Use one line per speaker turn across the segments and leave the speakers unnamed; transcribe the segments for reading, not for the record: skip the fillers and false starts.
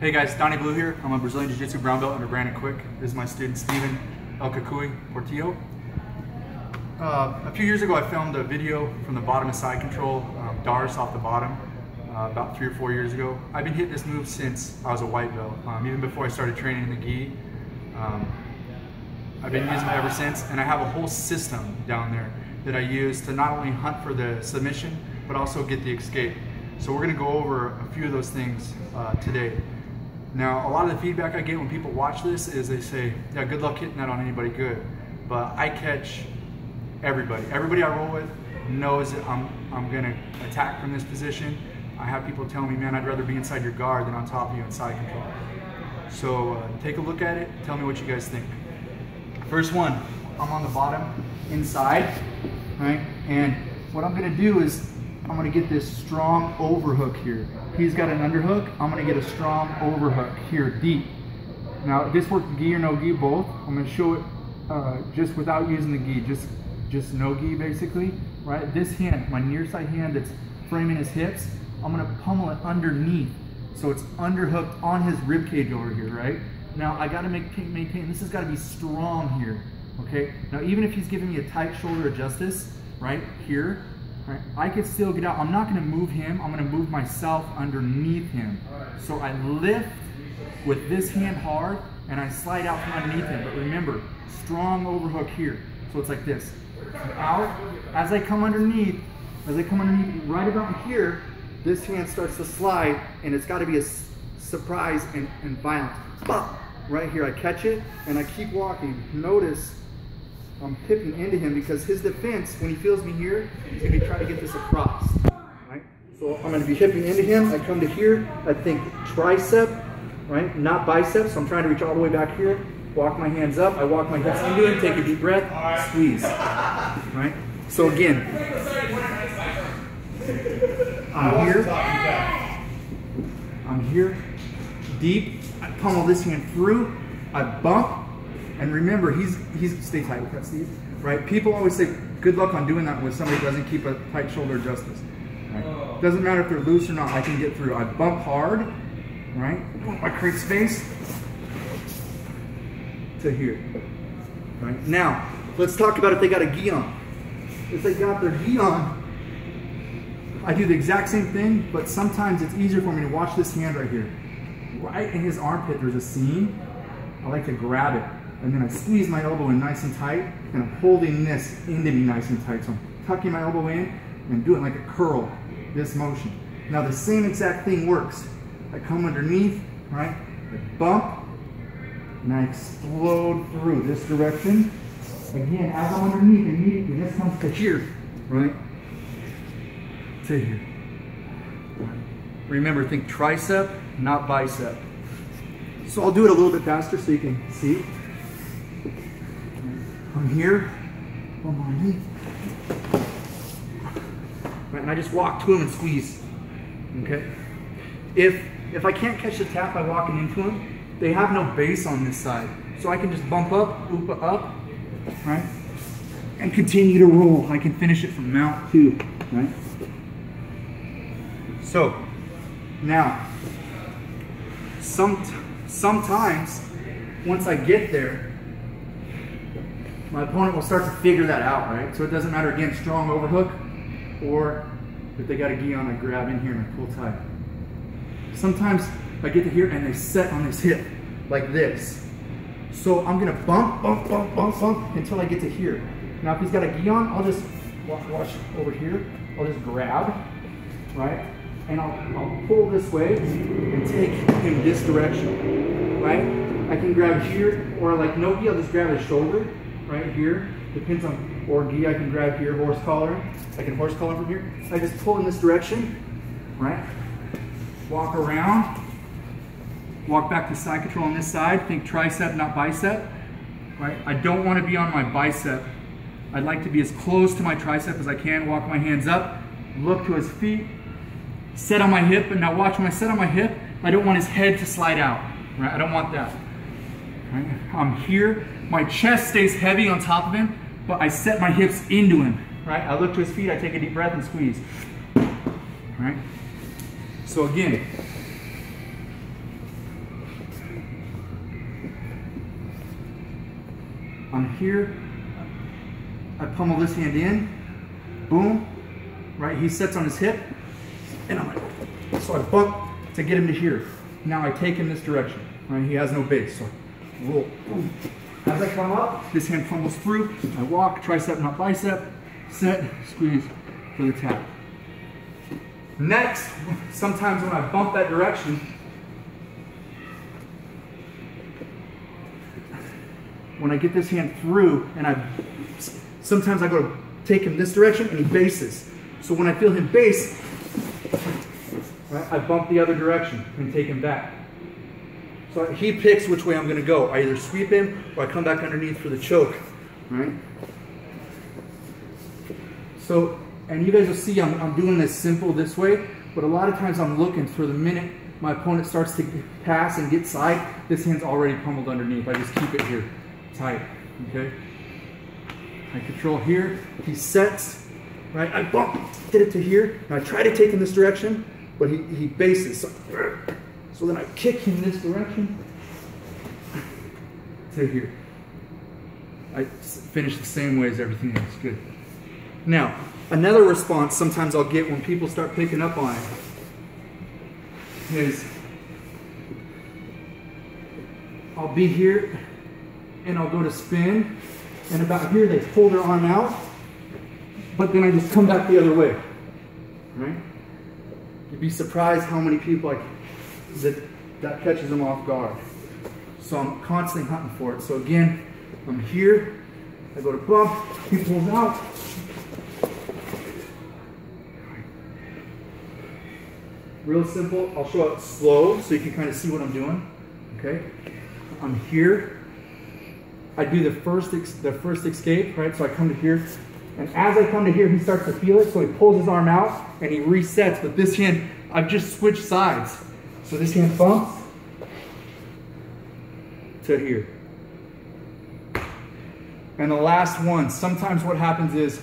Hey guys, Donnie Blue here. I'm a Brazilian Jiu-Jitsu brown belt under Brandon Quick. This is my student Steven El Cucuy Portillo. A few years ago I filmed a video from the bottom of Sidecontrol, Darce off the bottom, about 3 or 4 years ago. I've been hitting this move since I was a white belt, even before I started training in the gi. I've been using it ever since, and I have a whole system down there that I use to not only hunt for the submission, but also get the escape. So we're going to go over a few of those things today. Now, a lot of the feedback I get when people watch this is they say, yeah, good luck hitting that on anybody good. But I catch everybody. Everybody I roll with knows that I'm going to attack from this position. I have people tell me, man, I'd rather be inside your guard than on top of you in side control. So take a look at it. Tell me what you guys think. First one, I'm on the bottom inside, right? And what I'm going to do is I'm going to get this strong overhook here. He's got an underhook. I'm going to get a strong overhook here, deep. Now, this works gi or no gi, both. I'm going to show it just without using the gi, just no gi, basically. Right? This hand, my near side hand that's framing his hips, I'm going to pummel it underneath, so it's underhooked on his rib cage over here. Right? Now, I got to maintain. This has got to be strong here. Okay. Now, even if he's giving me a tight shoulder of justice, right here. Right, I can still get out. I'm not going to move him. I'm going to move myself underneath him. So I lift with this hand hard and I slide out from underneath him. But remember, strong overhook here. So it's like this. Out. As I come underneath, right about here, this hand starts to slide, and it's got to be a surprise and violent. Bop! Right here, I catch it and I keep walking. Notice I'm hipping into him because his defense, when he feels me here, he's going to be trying to get this across. Right? So I'm going to be hipping into him. I come to here. I think tricep, right? Not bicep. So I'm trying to reach all the way back here. Walk my hands up. I walk my hips into him. Take a deep breath. Squeeze. Right? So again, I'm here. Deep. I pummel this hand through. I bump. And remember, stay tight with that, Steve. Right? People always say, good luck on doing that when somebody doesn't keep a tight shoulder of justice. Right? Doesn't matter if they're loose or not, I can get through. I bump hard, right? I create space to here. Right? Now, let's talk about if they got a gi on. If they got their gi on, I do the exact same thing, but sometimes it's easier for me to watch this hand right here. Right in his armpit, there's a seam. I like to grab it. And then I squeeze my elbow in nice and tight, and I'm holding this into me nice and tight. So I'm tucking my elbow in and doing like a curl, this motion. Now the same exact thing works. I come underneath, right? I bump, and I explode through this direction. Again, as I'm underneath, immediately this comes to here, right? To here. Remember, think tricep, not bicep. So I'll do it a little bit faster so you can see. I'm here, on my knee, right, and I just walk to him and squeeze. Okay. If I can't catch the tap by walking into him, they have no base on this side, so I can just bump up, oop up, right, and continue to roll. I can finish it from mount too, right. So now, sometimes once I get there, my opponent will start to figure that out, right? So it doesn't matter, again, strong overhook, or if they got a gi on, I grab in here and I pull tight. Sometimes I get to here and they set on this hip, like this. So I'm gonna bump until I get to here. Now if he's got a gi on, I'll just watch over here. I'll just grab, right? And I'll pull this way and take him this direction, right? I can grab here, or like no gi, I'll just grab his shoulder. Right here, depends on, or gi I can grab here, horse collar. I can horse collar from here. I just pull in this direction, right? Walk around, walk back to side control on this side. Think tricep, not bicep, right? I don't want to be on my bicep. I'd like to be as close to my tricep as I can. Walk my hands up, look to his feet, set on my hip, and now watch when I set on my hip, I don't want his head to slide out, right? I don't want that. Right? I'm here. My chest stays heavy on top of him, but I set my hips into him. Right? I look to his feet, I take a deep breath and squeeze. Right? So again, I'm here, I pummel this hand in, boom, right? He sets on his hip, and I'm like, so I bump to get him to here. Now I take him this direction, right? He has no base, so I roll, boom. As I come up, this hand pummels through, I walk, tricep, not bicep, set, squeeze for the tap. Next, sometimes when I bump that direction, when I get this hand through, and sometimes I go to take him this direction and he bases. So when I feel him base, right, I bump the other direction and take him back. So he picks which way I'm going to go. I either sweep him or I come back underneath for the choke, right? So, and you guys will see I'm doing this simple this way, but a lot of times I'm looking for the minute my opponent starts to pass and get side, this hand's already pummeled underneath. I just keep it here, tight, okay? I control here, he sets, right? I bump, get it to here, and I try to take him this direction, but he bases. So then I kick him this direction to here. I finish the same way as everything else, good. Now, another response sometimes I'll get when people start picking up on it is I'll be here and I'll go to spin, and about here they pull their arm out, but then I just come back the other way, right? You'd be surprised how many people that catches them off guard. So I'm constantly hunting for it. So again, I'm here, I go to bump, he pulls out. Real simple, I'll show it slow so you can kind of see what I'm doing, okay? I'm here, I do the first escape, right? So I come to here, and as I come to here, he starts to feel it, so he pulls his arm out and he resets, but this hand, I've just switched sides. So this hand bumps to here. And the last one, sometimes what happens is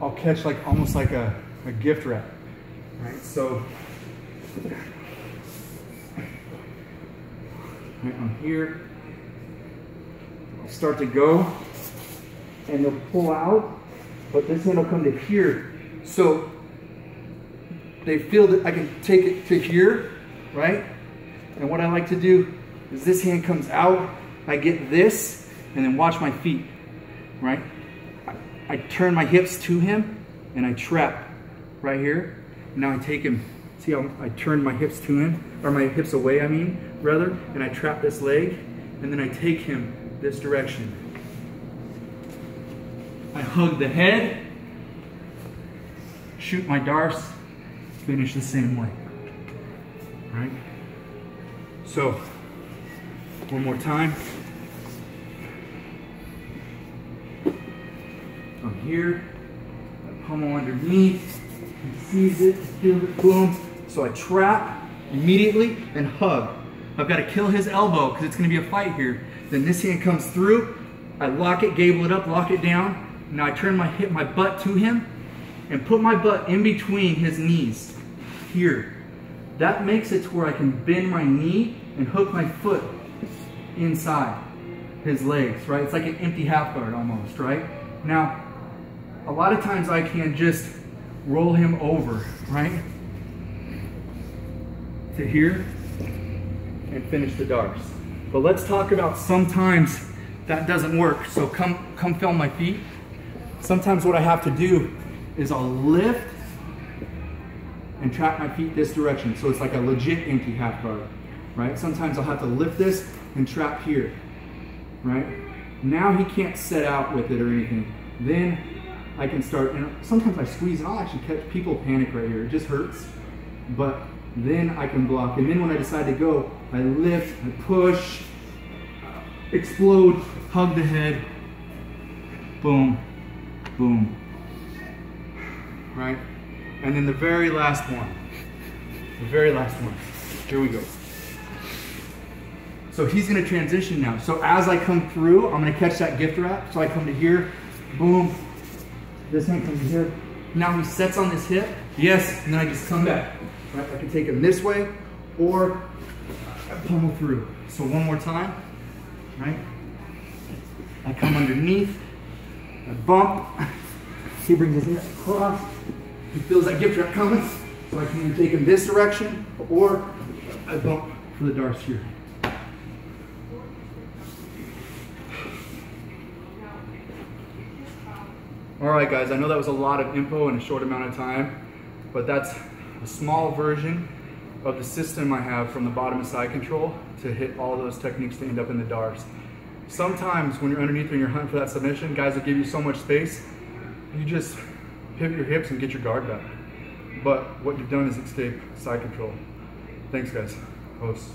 I'll catch like almost like a gift wrap, right? So I'm here, I'll start to go, and they'll pull out, but this hand will come to here. So they feel that I can take it to here, right? And what I like to do is this hand comes out, I get this, and then watch my feet, right? I turn my hips to him, and I trap right here. Now I take him, see how I turn my hips to him, or my hips away, I mean, rather, and I trap this leg, and then I take him this direction. I hug the head, shoot my Darce, finish the same way, right? So, one more time. I'm here, I pummel underneath, he sees it, feels it, boom. So I trap immediately and hug. I've got to kill his elbow because it's going to be a fight here. Then this hand comes through, I lock it, gable it up, lock it down. Now I turn my butt to him and put my butt in between his knees here. That makes it to where I can bend my knee and hook my foot inside his legs, right? It's like an empty half guard almost, right? Now, a lot of times I can just roll him over, right? To here and finish the Darce. But let's talk about sometimes that doesn't work. So come film my feet. Sometimes what I have to do is I'll lift and trap my feet this direction. So it's like a legit empty half guard, right? Sometimes I'll have to lift this and trap here, right? Now he can't set out with it or anything. Then I can start, and sometimes I squeeze and I'll actually catch people panic right here. It just hurts, but then I can block. And then when I decide to go, I lift, I push, explode, hug the head, boom, boom, right? And then the very last one, here we go. So he's gonna transition now. So as I come through, I'm gonna catch that gift wrap. So I come to here, boom, this hand comes to here. Now he sets on this hip, yes, and then I just come back. Right? I can take him this way, or I pummel through. So one more time, right? I come underneath, I bump, he brings his neck across, he feels that gift trap coming, so I can either take him this direction, or I bump for the Darce here. All right guys, I know that was a lot of info in a short amount of time, but that's a small version of the system I have from the bottom of Sidecontrol to hit all those techniques to end up in the Darce. Sometimes when you're underneath and you're hunting for that submission, guys will give you so much space, you just pivot your hips and get your guard back. But what you've done is escape Sidecontrol. Thanks guys. Hosts.